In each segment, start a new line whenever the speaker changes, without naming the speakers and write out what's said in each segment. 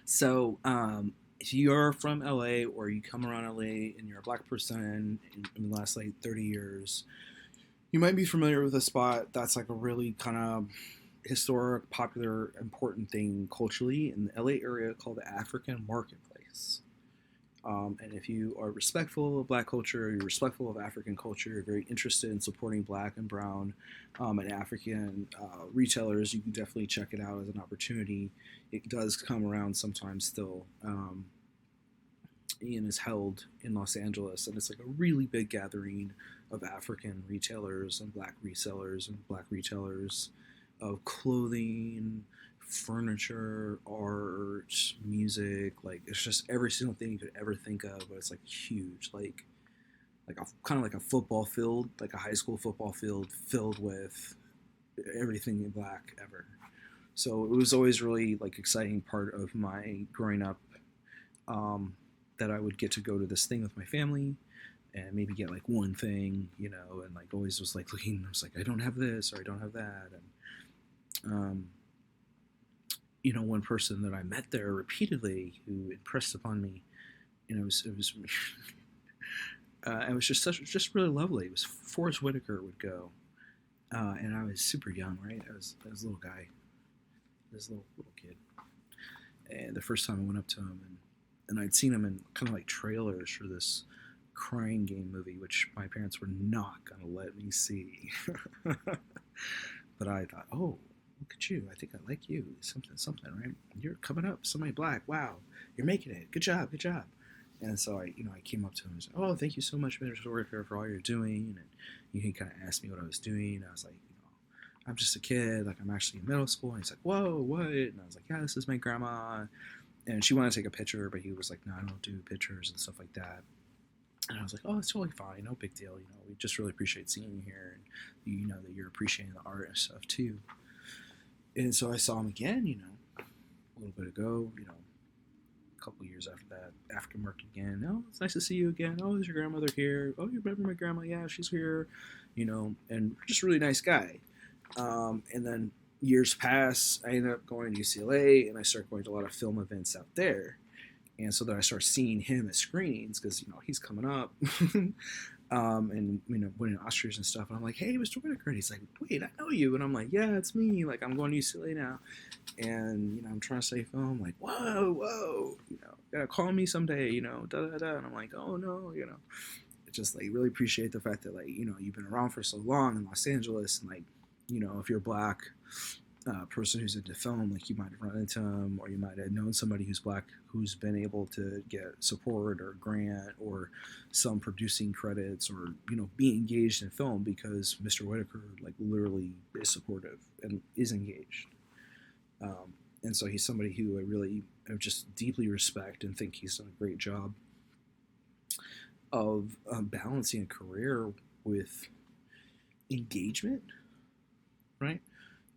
So, if you're from LA or you come around LA and you're a black person in the last like 30 years, you might be familiar with a spot that's like a really kind of historic, popular, important thing culturally in the LA area called the African Marketplace. And if you are respectful of black culture, you're respectful of African culture, you're very interested in supporting black and brown and African retailers, you can definitely check it out as an opportunity. It does come around sometimes still. And is held in Los Angeles, and it's like a really big gathering of African retailers and black resellers and black retailers of clothing, furniture, art, music. Like it's just every single thing you could ever think of, but it's like huge, like a kind of like a football field, like a high school football field filled with everything in black ever. So it was always really like exciting part of my growing up, um, that I would get to go to this thing with my family and maybe get like one thing, and like always was like looking, I was like, I don't have this or I don't have that. And, one person that I met there repeatedly who impressed upon me, it was just really lovely. It was Forrest Whitaker would go. And I was super young, right? I was a little guy, this little kid. And the first time I went up to him, and I'd seen him in kind of like trailers for this crying game movie, which my parents were not going to let me see. But I thought, oh, look at you. I think I like you. Something, right? You're coming up. Somebody black. Wow. You're making it. Good job. Good job. And so I came up to him and said, oh, thank you so much, Mr. Worker, for all you're doing. And he kind of asked me what I was doing. I was like, I'm just a kid. Like, I'm actually in middle school. And he's like, whoa, what? And I was like, yeah, this is my grandma. And she wanted to take a picture, but he was like, no, I don't do pictures and stuff like that. And I was like, oh, it's totally fine. No big deal. We just really appreciate seeing you here. And you know that you're appreciating the art and stuff too. And so I saw him again, a little bit ago, a couple years after that, after work again. Oh, it's nice to see you again. Oh, is your grandmother here? Oh, you remember my grandma? Yeah, she's here, and just really nice guy. And then years pass, I ended up going to UCLA and I started going to a lot of film events out there. And so then I started seeing him at screenings because he's coming up, and winning Oscars and stuff. And I'm like, hey, Mr. Whitaker. And he's like, wait, I know you. And I'm like, yeah, it's me. Like I'm going to UCLA now, and I'm trying to study film. Like, whoa, gotta call me someday. Da da da. And I'm like, oh no. Just like really appreciate the fact that like you've been around for so long in Los Angeles, and like if you're black, person who's into film, like you might have run into him, or you might have known somebody who's black who's been able to get support or grant or some producing credits, or be engaged in film because Mr. Whitaker like literally is supportive and is engaged. And so he's somebody who I really just deeply respect and think he's done a great job of balancing a career with engagement, right?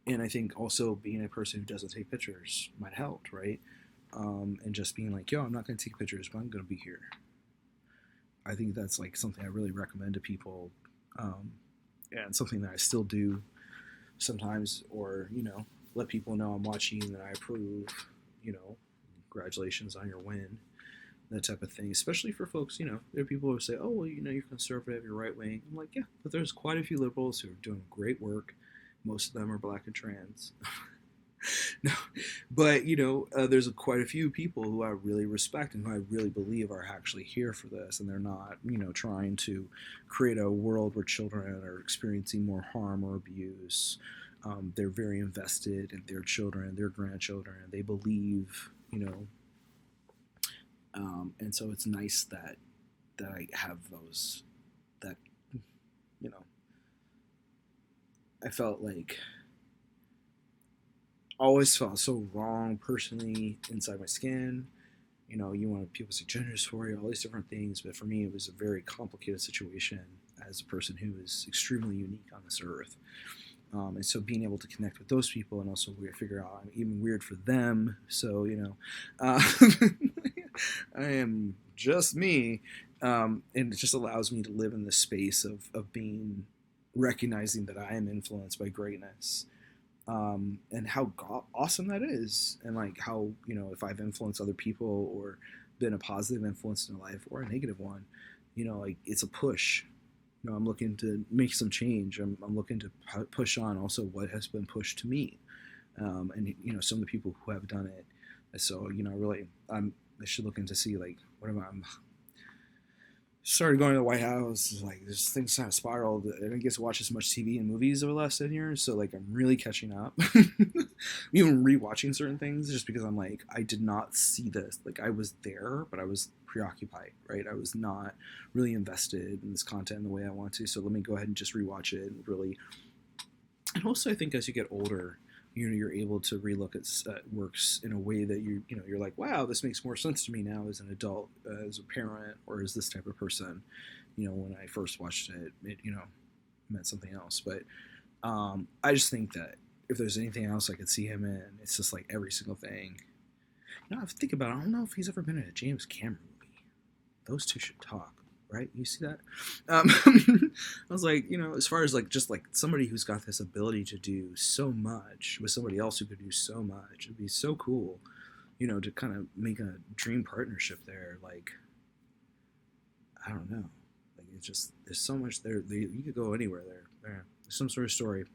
And I think also being a person who doesn't take pictures might help, right? And just being like, yo, I'm not going to take pictures, but I'm going to be here. I think that's like something I really recommend to people, and something that I still do sometimes, or let people know I'm watching and I approve. You know, Congratulations on your win, that type of thing. Especially for folks, there are people who say, oh, well, you're conservative, you're right wing. I'm like, yeah, but there's quite a few liberals who are doing great work. Most of them are black and trans. No, but there's quite a few people who I really respect and who I really believe are actually here for this, and they're not, trying to create a world where children are experiencing more harm or abuse. They're very invested in their children, their grandchildren, and they believe, and so it's nice that I have those, that you know I felt like always felt so wrong personally inside my skin. You want people to say gender dysphoria, all these different things, but for me, it was a very complicated situation as a person who is extremely unique on this earth. And so being able to connect with those people and also figure out I'm even weird for them. So, uh, I am just me. And it just allows me to live in this space of being, recognizing that I am influenced by greatness, and how awesome that is, and like how, if I've influenced other people or been a positive influence in their life or a negative one, like it's a push. I'm looking to make some change. I'm looking to push on also what has been pushed to me, and some of the people who have done it. So really, I should look into see like what am I started going to the White House. Like this thing's kind of spiraled. I didn't get to watch as much TV and movies over the last 10 years, so like I'm really catching up. Even rewatching certain things just because I'm like I did not see this. Like I was there, but I was preoccupied. Right, I was not really invested in this content in the way I want to. So let me go ahead and just rewatch it and really. And also, I think as you get older, you're able to relook at works in a way that you're like, wow, this makes more sense to me now as an adult, as a parent, or as this type of person. When I first watched it, it meant something else. But I just think that if there's anything else I could see him in, it's just like every single thing. I think about it. I don't know if he's ever been in a James Cameron movie. Those two should talk. Right? You see that? I was like, as far as like just like somebody who's got this ability to do so much with somebody else who could do so much, it'd be so cool, to kind of make a dream partnership there. Like, I don't know, like it's just there's so much there. You could go anywhere there. There's some sort of story.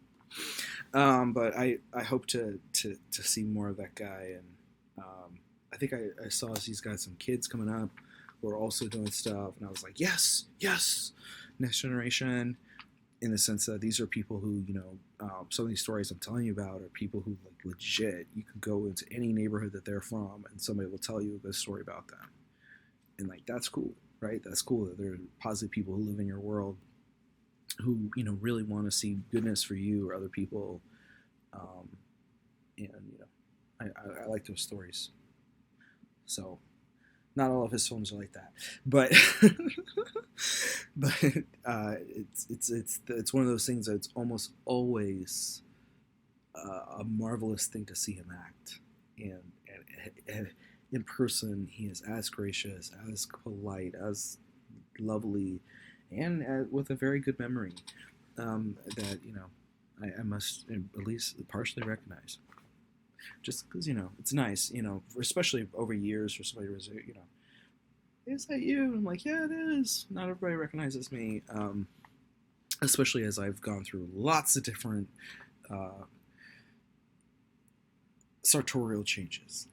But I hope to see more of that guy, and I think I saw he's got some kids coming up who are also doing stuff, and I was like, yes, next generation, in the sense that these are people who, some of these stories I'm telling you about are people who like legit, you can go into any neighborhood that they're from and somebody will tell you a good story about them. And like, that's cool, right? That's cool that there are positive people who live in your world who, really want to see goodness for you or other people. And, I like those stories. So, not all of his films are like that, but but it's one of those things that's almost always a marvelous thing to see him act, and in person he is as gracious, as polite, as lovely, and with a very good memory that I must at least partially recognize. Just because it's nice, especially over years for somebody to is that you? I'm like, yeah, it is. Not everybody recognizes me, especially as I've gone through lots of different sartorial changes.